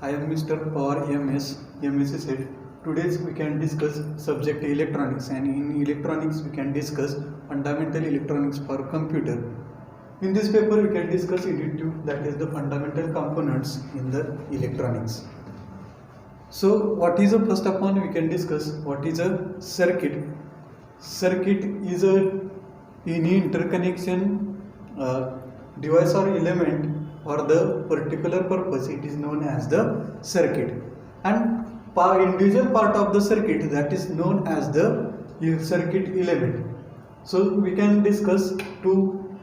I am Mr. Pawar MS, MSc Set. Today we can discuss subject electronics, and in electronics we can discuss fundamental electronics for computer. In this paper we can discuss unit 2, that is the fundamental components in the electronics. So what is a, first of all we can discuss what is a circuit. Circuit is any interconnection device or element for the particular purpose. It is known as the circuit, and individual part of the circuit, that is known as the circuit element. So we can discuss two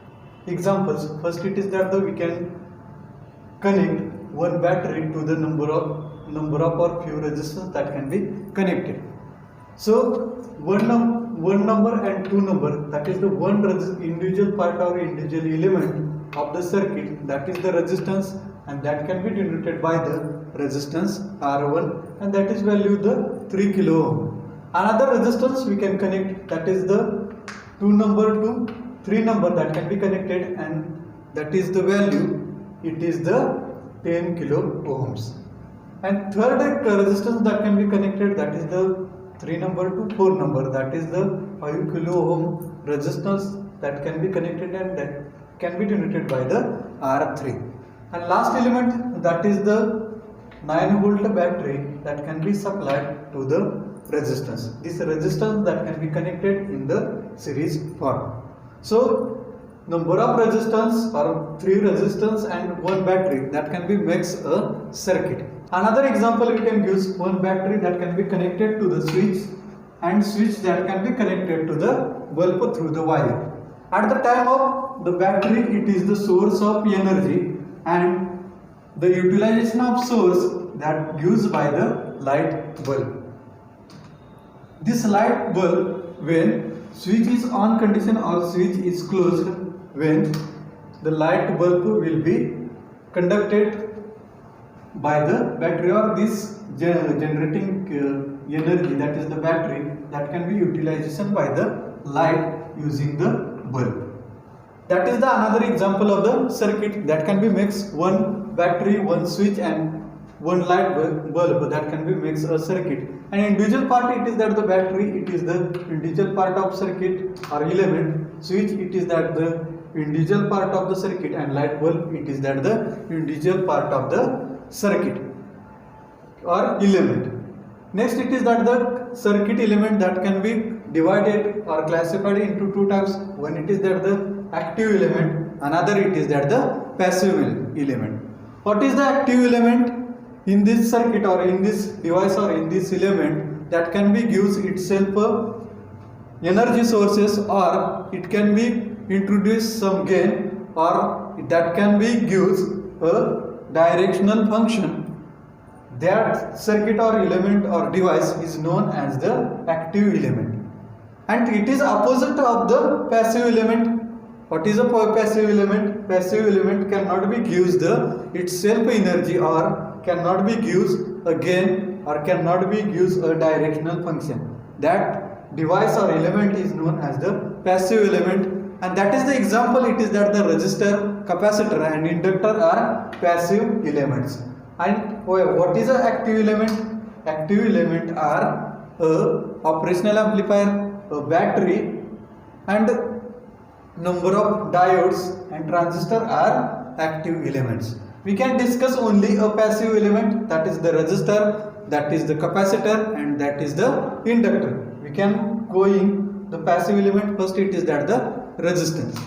examples. First, it is that we can connect one battery to the number of or few resistors that can be connected. So one number and two number, that is the one individual part or individual element of the circuit, that is the resistance, and that can be denoted by the resistance R1, and that is value the 3 kilo ohm. Another resistance we can connect, that is the 2 number to 3 number that can be connected, and that is the value, it is the 10 kilo ohms. And third resistance that can be connected, that is the 3 number to 4 number, that is the 5 kilo ohm resistance that can be connected, and that can be denoted by the R3. And last element, that is the 9 volt battery that can be supplied to the resistance. This resistance that can be connected in the series form. So number of resistance or 3 resistance and 1 battery that can be makes a circuit. Another example we can use one battery that can be connected to the switch, and switch that can be connected to the bulb through the wire. At the time of the battery, it is the source of energy, and the utilization of source that gives by the light bulb. This light bulb, when switch is on condition or switch is closed, when the light bulb will be conducted by the battery, or this generating energy, that is the battery, that can be utilization by the light using the bulb. That is the another example of the circuit that can be mixed one battery, one switch, and one light bulb that can be mixed a circuit. And individual part, it is that the battery, it is the individual part of circuit or element. Switch, it is that the individual part of the circuit, and light bulb, it is that the individual part of the circuit or element. Next, it is that the circuit element that can be divided or classified into two types. One, it is that the active element, another it is that the passive element. What is the active element? In this circuit or in this device or in this element, that can be gives itself energy sources, or it can be introduce some gain, or that can be gives a directional function. That circuit or element or device is known as the active element, and it is opposite of the passive element. What is a passive element? Passive element cannot be gives the itself energy, or cannot be gives a gain, or cannot be gives a directional function. That device or element is known as the passive element, and that is the example, it is that the resistor, capacitor, and inductor are passive elements. And what is an active element? Active element are a operational amplifier, a battery, and number of diodes and transistor are active elements. We can discuss only a passive element, that is the resistor, that is the capacitor, and that is the inductor. We can go in the passive element. First, it is that the resistance.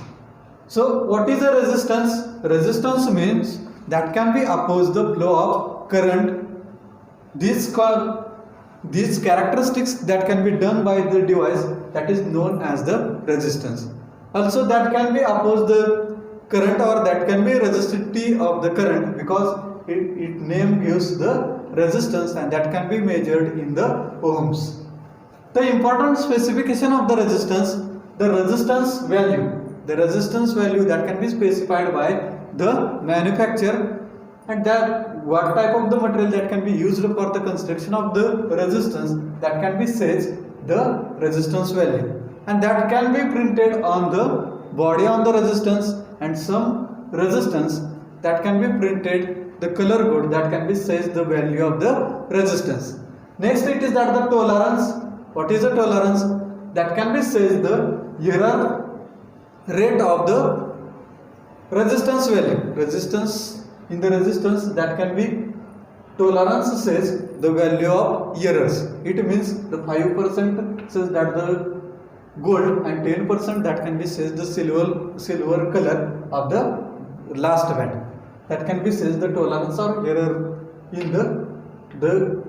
So what is a resistance? Resistance means that can be oppose the flow of current. These characteristics that can be done by the device, that is known as the resistance. Also, that can be oppose the current, or that can be resistivity of the current, because it name gives the resistance, and that can be measured in the ohms. The important specification of the resistance value that can be specified by the manufacturer, and that what type of the material that can be used for the construction of the resistance, that can be set the resistance value, and that can be printed on the body on the resistance, and some resistance that can be printed the color code that can be says the value of the resistance. Next it is that the tolerance. What is the tolerance? That can be says the error rate of the resistance value. Resistance in the resistance that can be tolerance says the value of errors. It means the 5% says that the gold and 10% that can be says the silver color of the last band. That can be says the tolerance or error in the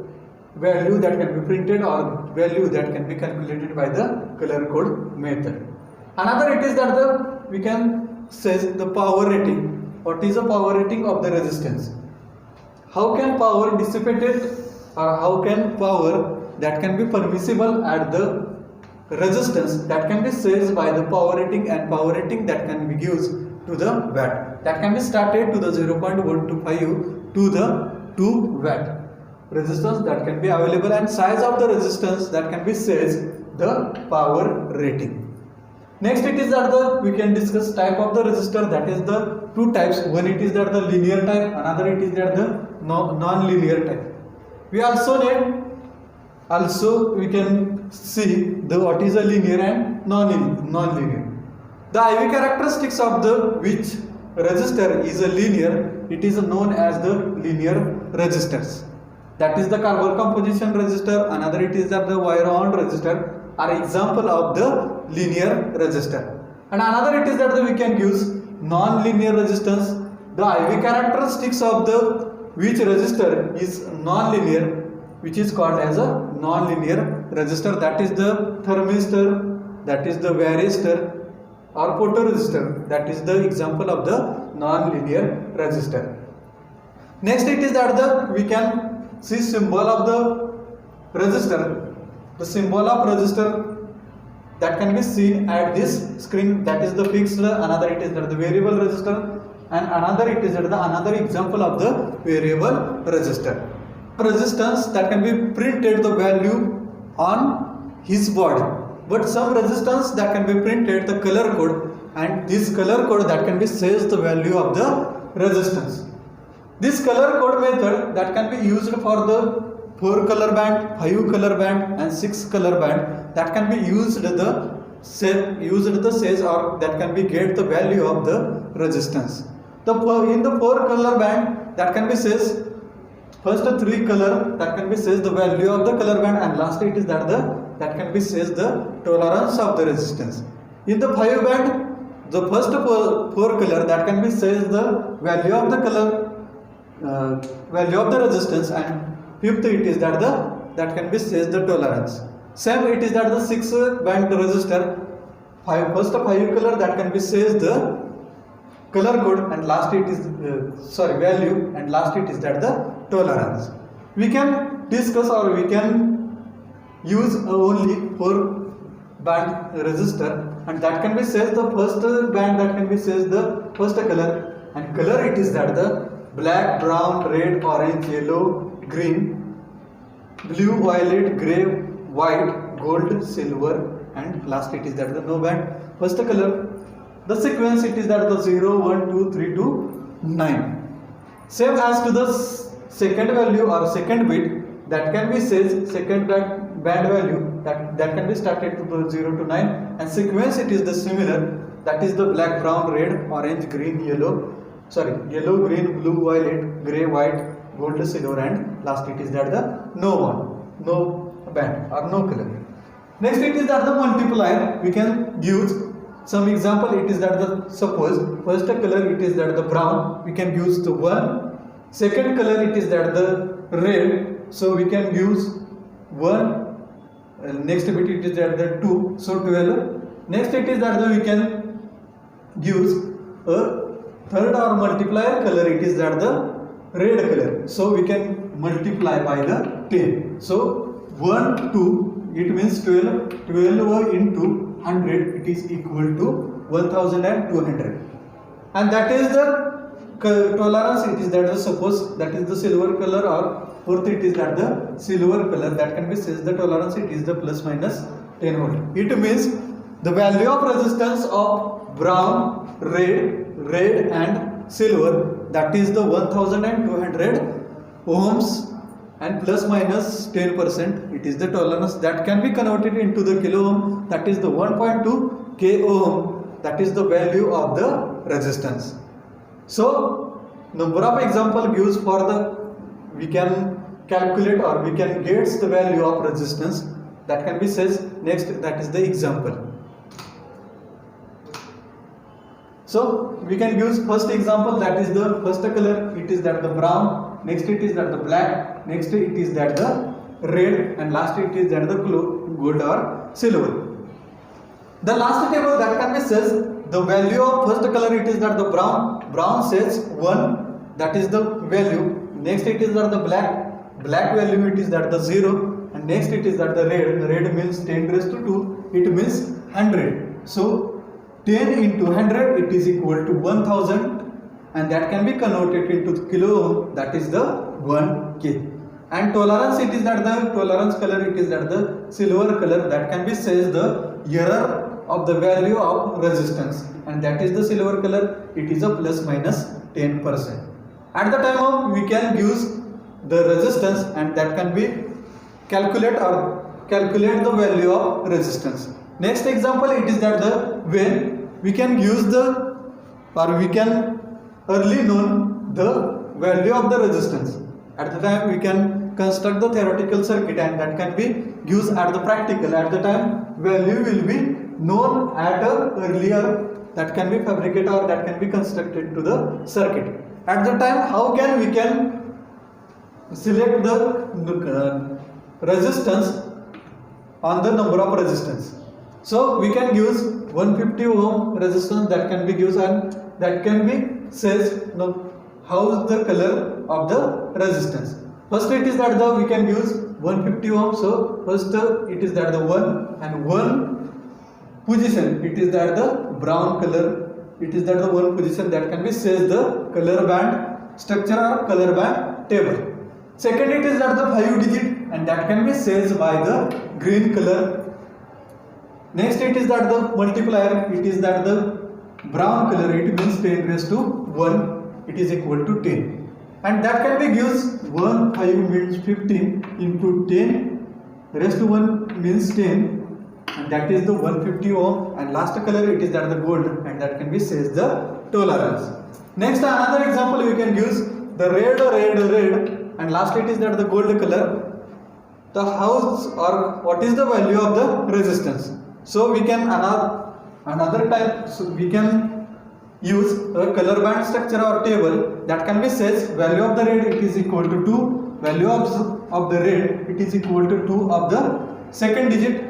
value that can be printed or value that can be calculated by the color code method. Another it is that we can says the power rating. What is the power rating of the resistance? How can power dissipated or how can power that can be permissible at the resistance that can be says by the power rating, and power rating that can be used to the watt that can be started to the 0.1 to 5 to the 2 watt resistance that can be available, and size of the resistance that can be says the power rating. Next it is that we can discuss type of the resistor. That is the two types. One it is that the linear type, another it is that the non-linear type. We we can see the what is a linear and non-linear. The IV characteristics of the which resistor is a linear, it is known as the linear resistors. That is the carbon composition resistor. Another it is that the wire wound resistor are example of the linear resistor. And another it is that we can use non-linear resistance. The IV characteristics of the which resistor is non-linear, which is called as a non-linear resistor. That is the thermistor, that is the varistor or photoresistor. That is the example of the non-linear resistor. Next it is that we can see symbol of the resistor. The symbol of resistor that can be seen at this screen, that is the fixed. Another it is the variable resistor, and another it is the another example of the variable resistor. Resistance that can be printed the value on his body, but some resistance that can be printed the color code, and this color code that can be says the value of the resistance. This color code method that can be used for the 4 color band, 5 color band and 6 color band that can be used the says or that can be get the value of the resistance. In the 4 color band that can be says first 3 color that can be says the value of the color band, and last it is that that can be says the tolerance of the resistance. In the 5 band the first 4 color that can be says the value of the color value of the resistance, and fifth it is that that can be says the tolerance. Same it is that the 6 band resistor, first 5 color that can be says the color code, and last it is value, and last it is that the tolerance. We can discuss or we can use only 4 band resistor, and that can be says the first band that can be says the first color, and color it is that the black, brown, red, orange, yellow, green, blue, violet, grey, white, gold, silver, and last it is that the no band first color. The sequence it is that the 0, 1, 2, 3 to 9. Same as to the second value or second bit that can be says second band value that can be started to the 0 to 9, and sequence it is the similar, that is the black, brown, red, orange, green, yellow, green, blue, violet, grey, white, gold, silver, and last it is that the no band or no color. Next it is that the multiplier. We can use some example. It is that the suppose first color it is that the brown, we can use the 1. Second color it is that the red, so we can use 1. Next bit it is that the 2, so 12. Next it is that we can use a third or multiplier color, it is that the red color, so we can multiply by the 10. So 1, 2, it means 12 into 100, it is equal to 1200, and that is the tolerance. It is that the suppose that is the silver color, or fourth it is that the silver color that can be says the tolerance, it is the plus minus 10 volt. It means the value of resistance of brown, red and silver that is the 1200 ohms and plus minus 10%, it is the tolerance that can be converted into the kilo ohm, that is the 1.2 k ohm, that is the value of the resistance. So number of example gives for the, we can calculate or we can get the value of resistance, that can be says next, that is the example. So we can use first example, that is the first color, it is that the brown, next it is that the black, next it is that the red, and last it is that the gold or silver. The last table that can be says the value of first color, it is that the brown says 1, that is the value. Next it is that the black value, it is that the 0, and next it is that the red means 10 raised to 2, it means 100. So 10 into 100, it is equal to 1000, and that can be converted into kilo ohm, that is the 1k. And tolerance, it is that the tolerance color, it is that the silver color, that can be says the error of the value of resistance, and that is the silver color, it is a plus minus 10%. At the time of, we can use the resistance, and that can be calculate the value of resistance. Next example, it is that the when we can use the, or we can early known the value of the resistance. At the time we can construct the theoretical circuit, and that can be used at the practical. At the time value will be known at a earlier, that can be fabricated or that can be constructed to the circuit. At the time, how can we can select the resistance on the number of resistance. So we can use 150 ohm resistance, that can be used, and that can be says how is the color of the resistance. First it is that the we can use 150 ohm. So first it is that the 1 and 1 position, it is that the brown color, it is that the 1 position, that can be says the color band structure or color band table. Second it is that the 5 digit, and that can be says by the green color. Next it is that the multiplier, it is that the brown color, it means 10 raised to 1, it is equal to 10, and that can be used 1 5 means 15 into 10 raised to 1 means 10, and that is the 150 ohm, and last color it is that the gold, and that can be says the tolerance. Next another example we can use the red, and last it is that the gold color, the house or what is the value of the resistance. So we can another type, so we can use a color band structure or table, that can be says value of the red, it is equal to 2, value of the red, it is equal to 2 of the second digit.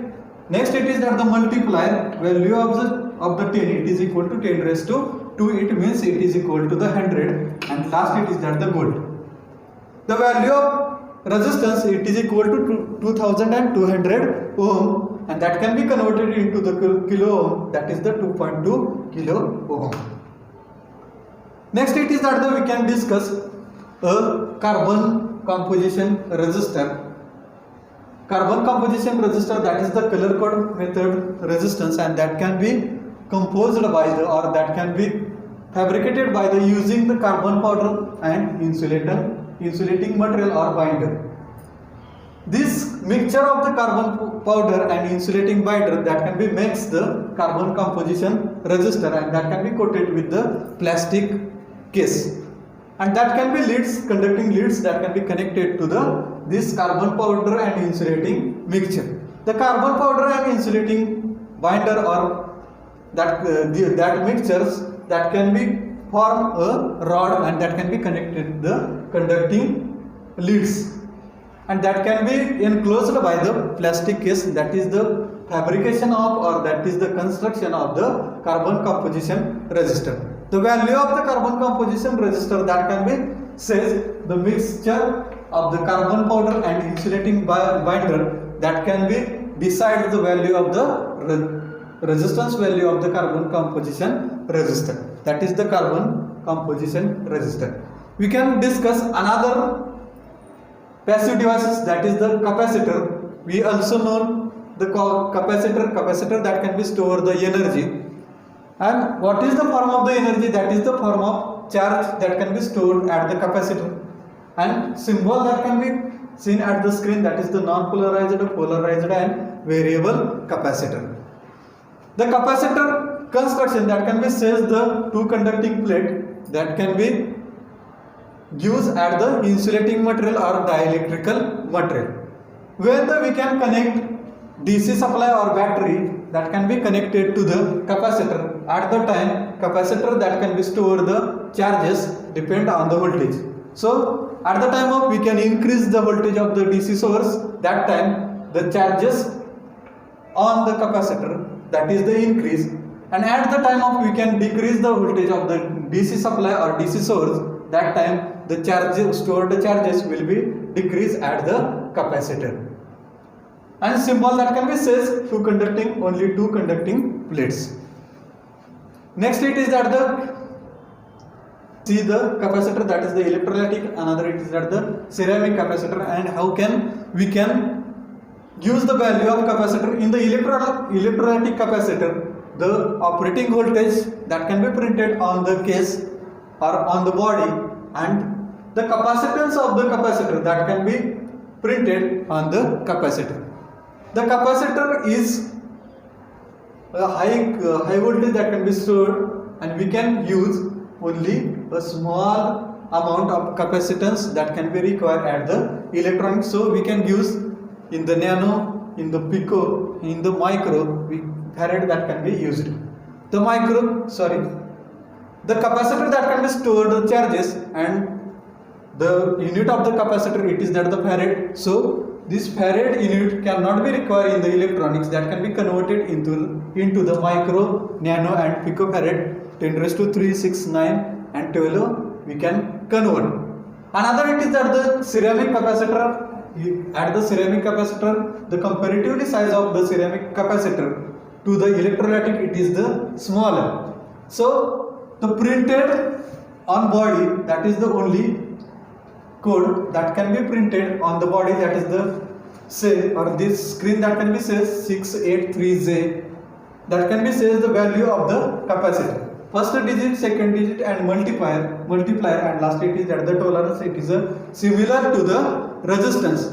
Next it is that the multiplier, value of the 10, it is equal to 10 raised to 2, it means it is equal to the 100, and last it is that the gold. The value of resistance, it is equal to 2200 ohm, and that can be converted into the kilo ohm, that is the 2.2 kilo ohm. Next it is that we can discuss a carbon composition resistor. Carbon composition resistor, that is the color code method resistance, and that can be composed by the, or that can be fabricated by the using the carbon powder and insulating material or binder. This mixture of the carbon powder and insulating binder, that can be makes the carbon composition resistor, and that can be coated with the plastic case, and that can be leads, conducting leads, that can be connected to this carbon powder and insulating mixture. The carbon powder and insulating binder or that mixtures, that can be form a rod, and that can be connected the conducting leads, and that can be enclosed by the plastic case. That is the fabrication of, or that is the construction of the carbon composition resistor. The value of the carbon composition resistor, that can be says the mixture of the carbon powder and insulating binder, that can be decide the value of the resistance value of the carbon composition resistor. That is the carbon composition resistor. We can discuss another passive devices, that is the capacitor. We also know the capacitor that can be store the energy. And what is the form of the energy? That is the form of charge that can be stored at the capacitor, and symbol that can be seen at the screen, that is the non-polarized, polarized and variable capacitor. The capacitor construction that can be says the two conducting plate that can be used at the insulating material or dielectrical material. When we can connect DC supply or battery that can be connected to the capacitor, at the time capacitor that can be store the charges depend on the voltage. So at the time of we can increase the voltage of the DC source, that time the charges on the capacitor, that is the increase, and at the time of we can decrease the voltage of the DC supply or DC source, that time the charges stored charges will be decreased at the capacitor. And symbol that can be says only two conducting plates. Next it is that the capacitor, that is the electrolytic, another it is that the ceramic capacitor, and how can we can use the value of capacitor in the electrolytic capacitor. The operating voltage that can be printed on the case or on the body, and the capacitance of the capacitor that can be printed on the capacitor. The capacitor is a high voltage that can be stored, and we can use only a small amount of capacitance that can be required at the electronics. So we can use in the nano, in the pico, in the micro farad that can be used. The capacitor that can be stored the charges, and the unit of the capacitor it is that the farad. So this farad unit cannot be required in the electronics, that can be converted into the micro, nano and picofarad, 10 raised to 3, 6, 9 and 12 we can convert. Another it is that the ceramic capacitor. At the ceramic capacitor, the comparatively size of the ceramic capacitor to the electrolytic it is the smaller. So the printed on body, that is the only code that can be printed on the body, that is the say or this screen that can be says 683J, that can be says the value of the capacitor. First digit, second digit and multiplier, and last it is that the tolerance. It is similar to the resistance,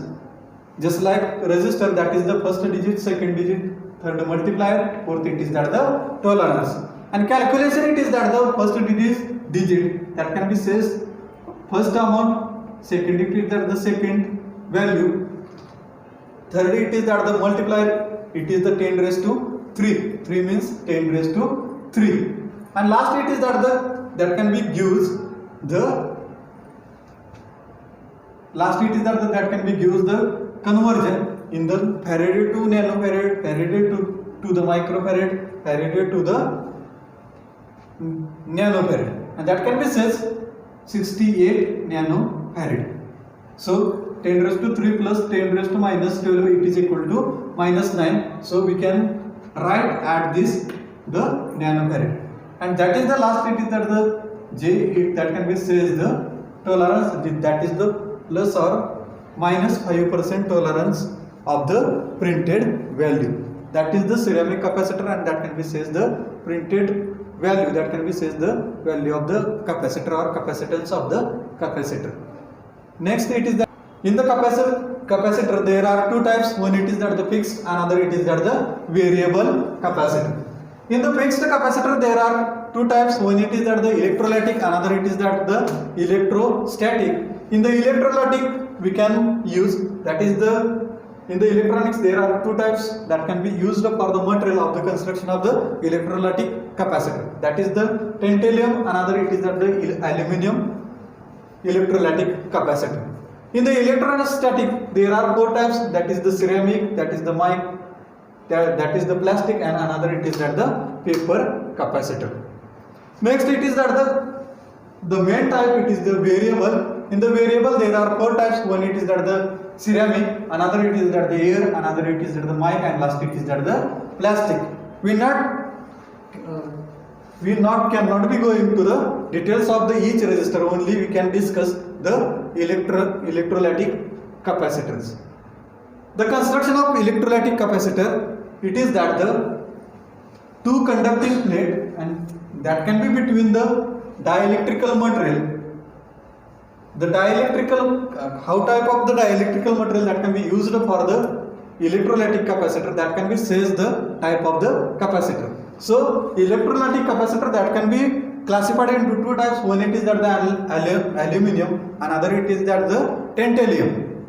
just like resistor, that is the first digit, second digit, third multiplier, fourth it is that the tolerance. And calculation it is that the first digit that can be says first amount, second it is that the second value, third it is that the multiplier, it is the 10 raised to 3, 3 means 10 raised to 3, and last it is that can be used the conversion in the farad to nanofarad, farad to the microfarad, farad to the nanofarad, and that can be says 68 nanofarad. So 10 raised to 3 plus 10 raised to minus 12, it is equal to minus 9. So we can write at this the nanofarad, and that is the last it is that the J that can be says the tolerance, that is the plus or minus 5% tolerance of the printed value. That is the ceramic capacitor, and that can be says the printed value, that can be says the value of the capacitor or capacitance of the capacitor. Next it is that in the capacitor there are two types. One it is that the fixed, another it is that the variable capacitor. In the fixed capacitor there are two types. One it is that the electrolytic, another it is that the electrostatic. In the electrolytic we can use, that is the in the electronics there are two types that can be used for the material of the construction of the electrolytic capacitor. That is the tantalum, another it is that the aluminum electrolytic capacitor. In the electrostatic there are four types, that is the ceramic, that is the mic, that is the plastic, and another it is that the paper capacitor. Next it is that the main type, it is the variable. In the variable there are four types. One it is that the ceramic, another it is that the air, another it is that the mic, and last it is that the plastic. We cannot be going to the details of the each resistor, only we can discuss the electrolytic capacitors. The construction of electrolytic capacitor, it is that the two conducting plate, and that can be between the dielectrical material. The dielectrical, how type of the dielectrical material that can be used for the electrolytic capacitor, that can be says the type of the capacitor. So electrolytic capacitor that can be classified into two types. One it is that the aluminum, another it is that the tantalum.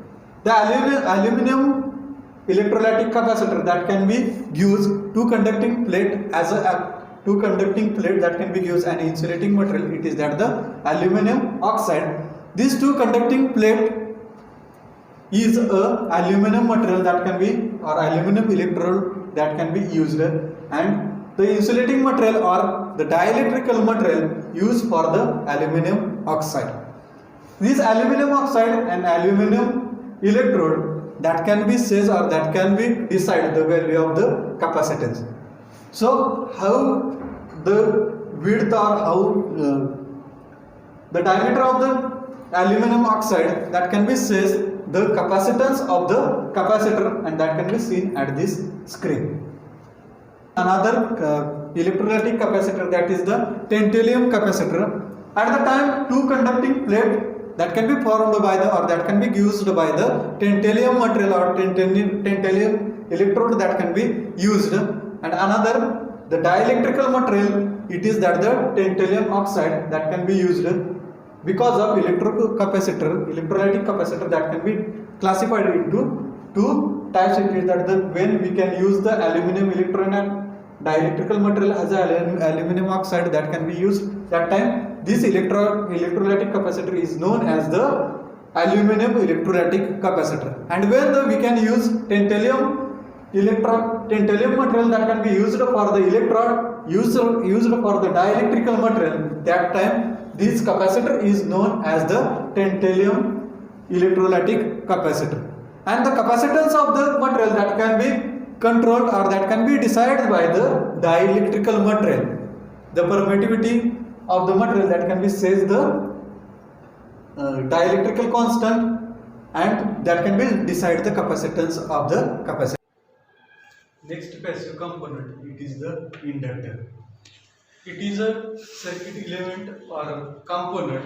The aluminum electrolytic capacitor that can be used two conducting plate as a two conducting plate that can be used an insulating material. It is that the aluminum oxide. These two conducting plate is a aluminum material that can be or aluminum electrode that can be used, and the insulating material or the dielectrical material used for the aluminum oxide. This aluminum oxide and aluminum electrode that can be says or that can be decide the value of the capacitance. So how the width or how the diameter of the aluminum oxide that can be says the capacitance of the capacitor, and that can be seen at this screen. Another electrolytic capacitor, that is the tantalum capacitor. At the time two conducting plate that can be formed by the or that can be used by the tantalum material or tantalum electrode that can be used, and another the dielectrical material, it is that the tantalum oxide that can be used. Because of electrolytic capacitor that can be classified into two types. It is that when we can use the aluminum electron and dielectrical material as a aluminum oxide that can be used, that time this electrolytic capacitor is known as the aluminum electrolytic capacitor. And when we can use tantalum material that can be used for the electrode, used for the dielectrical material, that time this capacitor is known as the tantalum electrolytic capacitor. And the capacitance of the material that can be controlled or that can be decided by the dielectrical material. The permittivity of the material that can be says the dielectrical constant, and that can be decide the capacitance of the capacitor. Next passive component, it is the inductor. It is a circuit element or component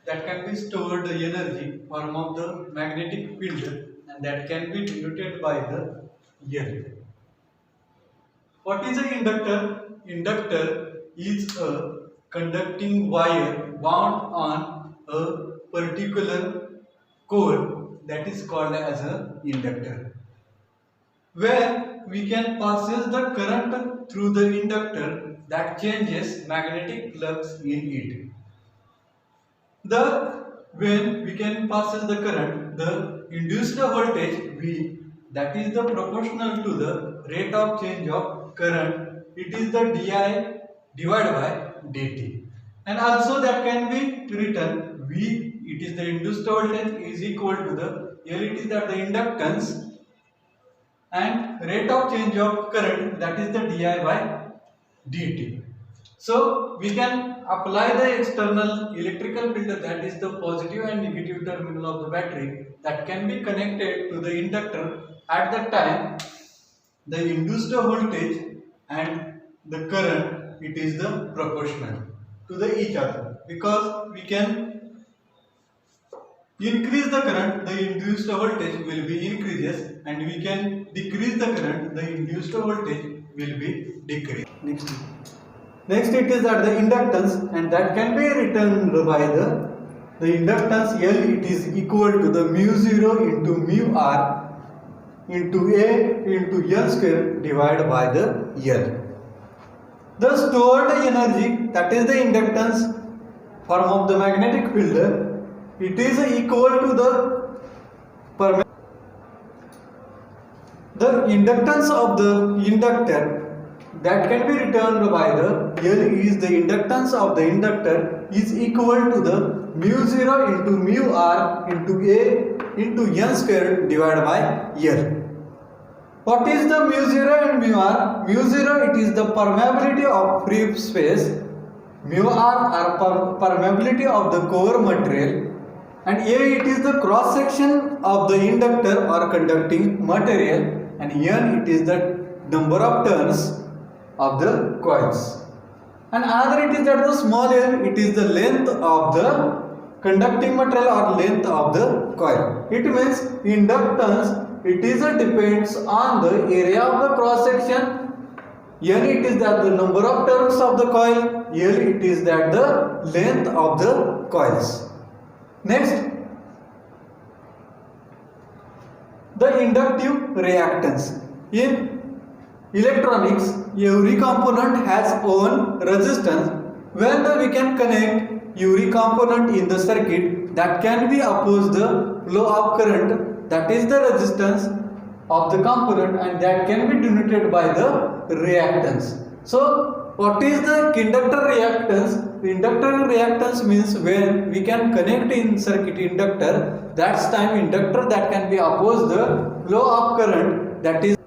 that can be stored the energy form of the magnetic field, and that can be denoted by the L. What is an inductor? Inductor is a conducting wire bound on a particular core that is called as an inductor, where we can passes the current through the inductor that changes magnetic flux in it. When we can passes the current, the induced voltage V, that is the proportional to the rate of change of current. It is the di divided by dt, and also that can be written V, it is the induced voltage, is equal to the L, it is that the inductance, and rate of change of current, that is the di by dt. So we can apply the external electrical filter, that is the positive and negative terminal of the battery, that can be connected to the inductor. At that time the induced voltage and the current, it is the proportional to the each other, because we can increase the current, the induced voltage will be increases, and we can decrease the current, the induced voltage will be decreased. Next it is that the inductance, and that can be written by the inductance L, it is equal to the mu 0 into mu r into A into L square divided by the L. The stored energy, that is the inductance form of the magnetic field, it is equal to the inductance of the inductor, that can be returned by the L is the inductance of the inductor is equal to the mu 0 into mu r into A into N square divided by L. What is the mu 0 and mu r? Mu 0, it is the permeability of free space, mu r are permeability of the core material, and A, it is the cross section of the inductor or conducting material, and N, it is the number of turns of the coils. And another it is that the small l, it is the length of the conducting material or length of the coil. It means inductance, it is depends on the area of the cross section. N it is that the number of turns of the coil, L it is that the length of the coils. Next, the inductive reactance. In electronics, every component has own resistance. When we can connect every component in the circuit, that can be oppose the flow of current, that is the resistance of the component, and that can be denoted by the reactance. So what is the inductor reactance? Inductor reactance means when we can connect in circuit inductor, that's time inductor that can be oppose the flow of current, that is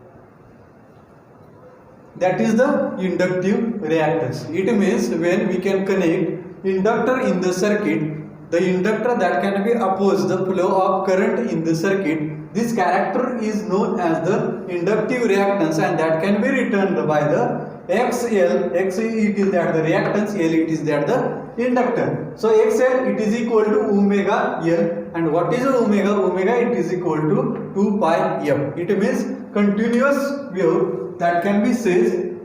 the inductive reactance. It means when we can connect inductor in the circuit, the inductor that can be oppose the flow of current in the circuit, this character is known as the inductive reactance, and that can be returned by the XL. X it is that the reactance, L it is that the inductor. So XL it is equal to omega L, and what is omega? Omega it is equal to 2 pi F. It means continuous wave that can be said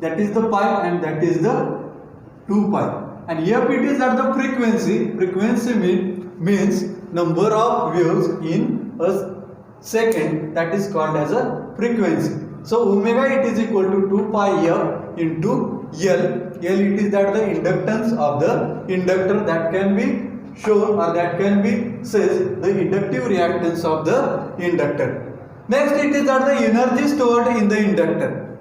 that is the pi and that is the 2 pi. And F it is at the frequency. Frequency means number of waves in a second, that is called as a frequency. So omega it is equal to 2 pi F into L. L it is that the inductance of the inductor that can be shown or that can be says the inductive reactance of the inductor. Next it is that the energy stored in the inductor.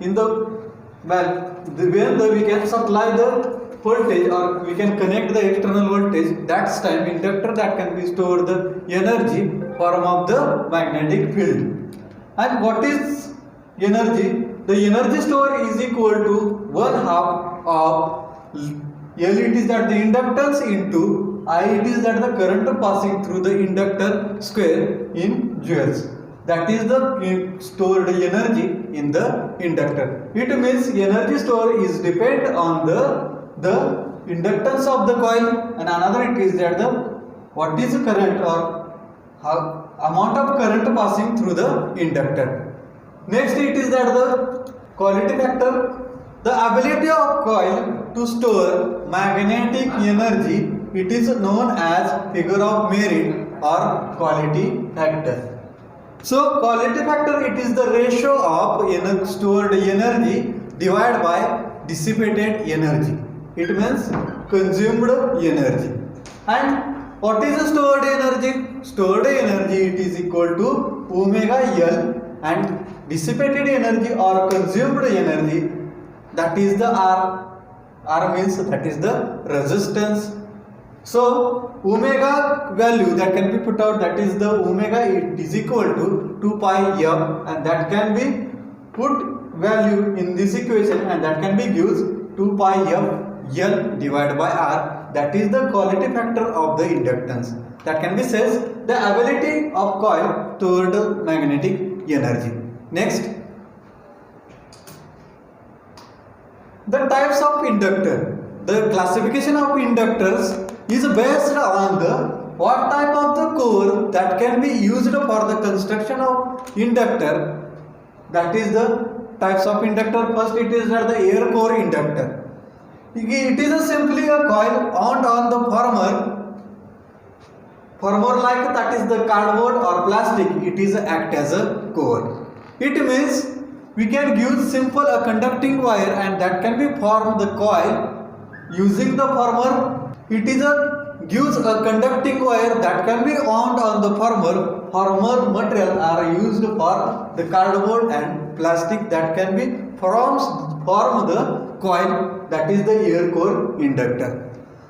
In the when we can supply the voltage or we can connect the external voltage, that's time inductor that can be stored the energy form of the magnetic field. And what is energy? The energy stored is equal to 1/2 of L it is that the inductance into I it is that the current passing through the inductor square in joules. That is the stored energy in the inductor. It means energy stored is depend on the inductance of the coil, and another it is that the what is the current or how amount of current passing through the inductor. Next it is that the quality factor. The ability of coil to store magnetic energy, it is known as figure of merit or quality factor. So quality factor it is the ratio of stored energy divided by dissipated energy. It means consumed energy. And what is the stored energy? Stored energy it is equal to omega L, and dissipated energy or consumed energy, that is the R. R means that is the resistance. So omega value that can be put out, that is the omega it is equal to 2 pi F, and that can be put value in this equation, and that can be used 2 pi F L divided by R, that is the quality factor of the inductance. That can be says the ability of coil toward magnetic energy. Next, the types of inductor. The classification of inductors is based on the what type of the core that can be used for the construction of inductor. That is the types of inductor. First it is the air core inductor. It is simply a coil wound on the former like that is the cardboard or plastic. It is act as a core. It means we can use simple a conducting wire, and that can be form the coil using the former. It is gives a conducting wire that can be wound on the former material are used for the cardboard and plastic that can be form the coil, that is the air core inductor.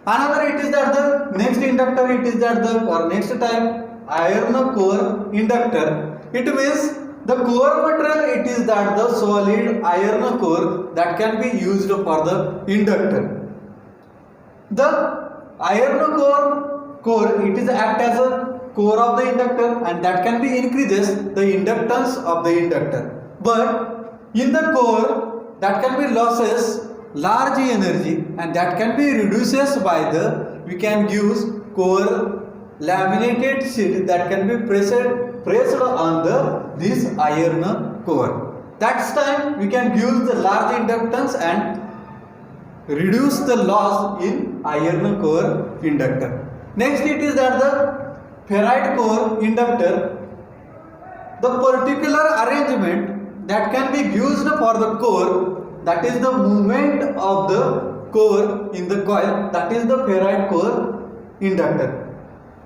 Another it is that the next inductor it is that the or next type iron core inductor. It means the core material it is that the solid iron core that can be used for the inductor. The iron core it is act as a core of the inductor, and that can be increases the inductance of the inductor. But in the core that can be losses large energy, and that can be reduced by the, we can use core laminated sheet that can be pressed on the this iron core. That's time we can use the large inductance and reduce the loss in iron core inductor. Next it is that the ferrite core inductor. The particular arrangement that can be used for the core, that is the movement of the core in the coil, that is the ferrite core inductor.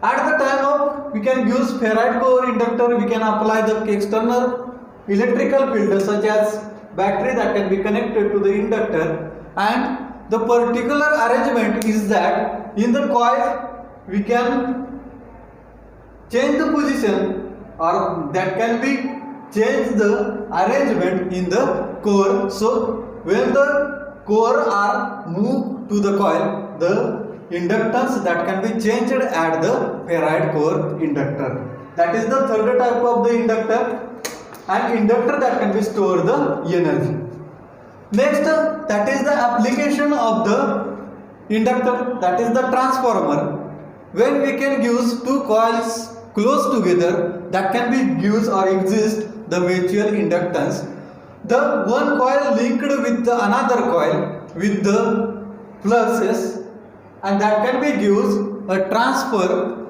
At the time of we can use ferrite core inductor, we can apply the external electrical field such as battery that can be connected to the inductor, and the particular arrangement is that in the coil we can change the position, or that can be change the arrangement in the core. So when the core are moved to the coil, the inductance that can be changed at the ferrite core inductor. That is the third type of the inductor, and inductor that can be store the energy. Next, that is the application of the inductor, that is the transformer. When we can use two coils close together, that can be used or exist the mutual inductance. The one coil linked with the another coil with the fluxes, and that can be used a transfer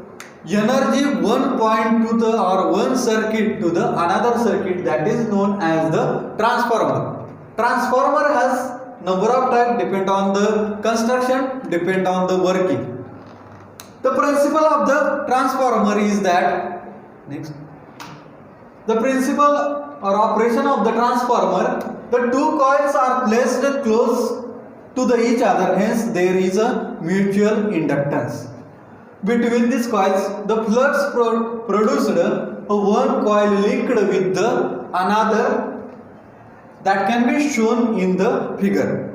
energy one point to the or one circuit to the another circuit, that is known as the transformer. Transformer has number of types, depend on the construction, depend on the working. The principle of the transformer is that, next, the principle or operation of the transformer, the two coils are placed close to each other, hence there is a mutual inductance. Between these coils, the flux produced one coil linked with the another, that can be shown in the figure.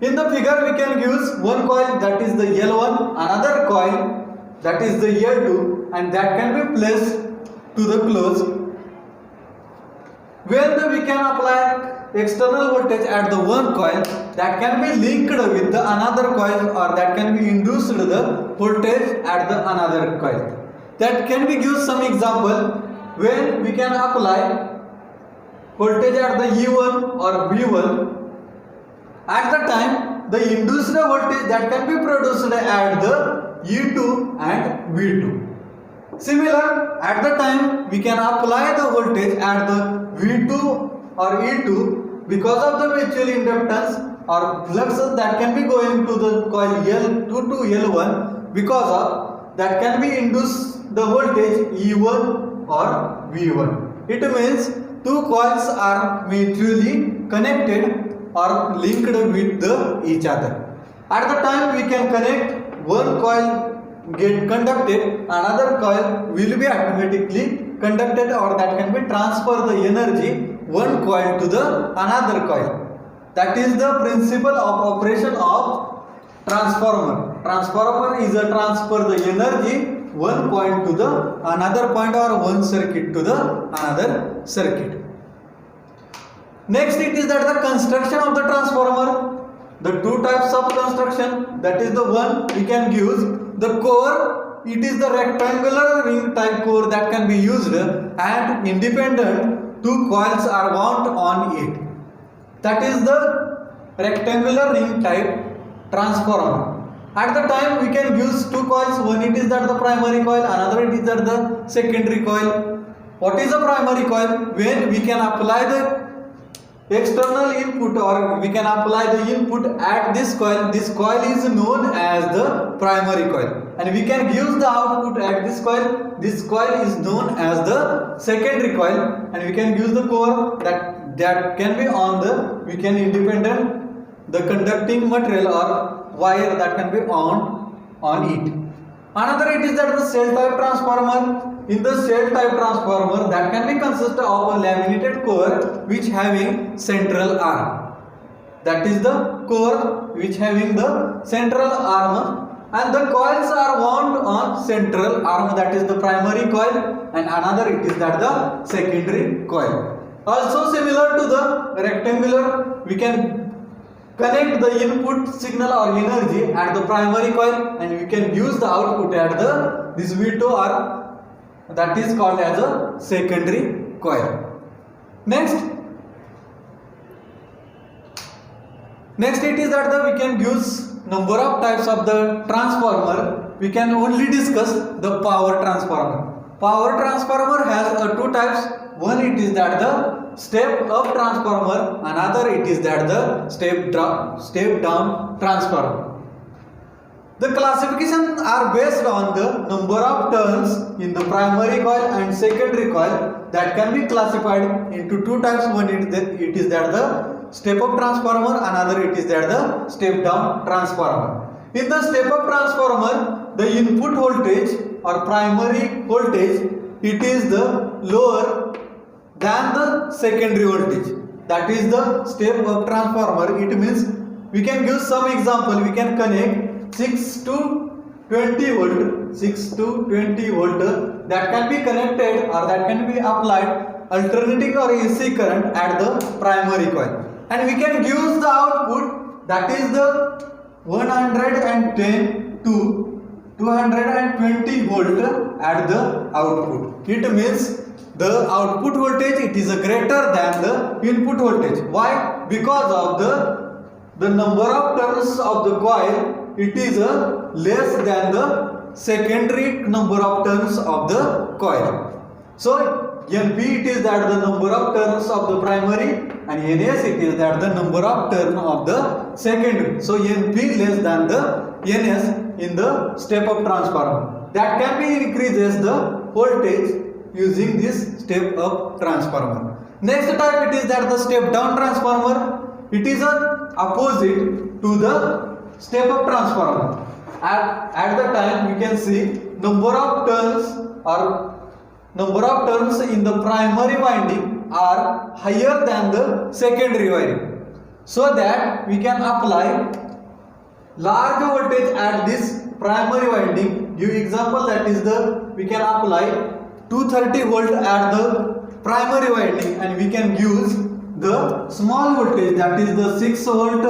In the figure we can use one coil, that is the L1, another coil that is the L2, and that can be placed to the close. When we can apply external voltage at the one coil, that can be linked with the another coil, or that can be induced the voltage at the another coil. That can be give some example. When we can apply voltage at the E1 or V1, at the time the induced voltage that can be produced at the E2 and V2. Similar, at the time we can apply the voltage at the V2 or E2 because of the mutual inductance or fluxes that can be going to the coil L2 to L1, because of that can be induce the voltage E1 or V1. It means two coils are mutually connected or linked with each other. At the time we can connect one coil get conducted, another coil will be automatically conducted, or that can be transfer the energy one coil to the another coil. That is the principle of operation of transformer. Transformer is a transfer the energy one point to the another point, or one circuit to the another circuit. Next it is that the construction of the transformer. The two types of construction, that is the one we can use. The core, it is the rectangular ring type core that can be used, and independent two coils are wound on it. That is the rectangular ring type transformer. At the time we can use two coils, one it is that the primary coil, another it is that the secondary coil. What is the primary coil? When we can apply the external input, or we can apply the input at this coil is known as the primary coil, and we can use the output at this coil is known as the secondary coil, and we can use the core that can be on the, we can independent the conducting material or wire that can be on it. Another it is that the cell type transformer. In the cell type transformer, that can be consist of a laminated core which having central arm. That is the core which having the central arm, and the coils are wound on central arm, that is the primary coil, and another it is that the secondary coil. Also similar to the rectangular, we can connect the input signal or energy at the primary coil, and we can use the output at the this V2 or that is called as a secondary coil. Next it is that we can use number of types of the transformer. We can only discuss the power transformer. Power transformer has two types. One it is that the step up transformer, another it is that the step down transformer. The classification are based on the number of turns in the primary coil and secondary coil that can be classified into two types. One it is that the step up transformer, another it is that the step down transformer. In the step up transformer, the input voltage or primary voltage it is the lower than the secondary voltage. That is the step up transformer. It means we can give some example. We can connect 6 to 20 volt that can be connected or that can be applied alternating or AC current at the primary coil, and we can use the output that is the 110 to 220 volt at the output. It means the output voltage it is greater than the input voltage. Why? Because of the number of turns of the coil it is less than the secondary number of turns of the coil. So NP it is that the number of turns of the primary, and NS it is that the number of turns of the secondary. So NP less than the NS in the step up transformer. That can be increases the voltage using this step up transformer. Next type it is that the step down transformer. It is a opposite to the step up transformer. At the time we can see number of turns in the primary winding are higher than the secondary winding, so that we can apply large voltage at this primary winding. Give example, that is we can apply 230 volt at the primary winding, and we can use the small voltage that is the 6 volt,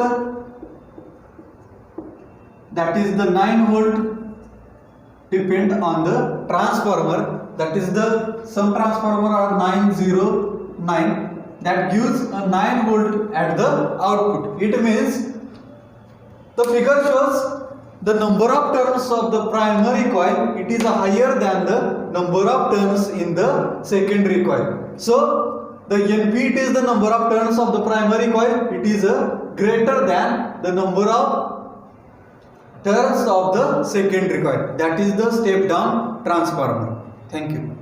that is the 9 volt, depend on the transformer. That is some transformer are 909 that gives a 9 volt at the output. It means the figure shows the number of turns of the primary coil it is higher than the number of turns in the secondary coil. So the NP it is the number of turns of the primary coil, it is greater than the number of turns of the secondary coil. That is the step down transformer. Thank you.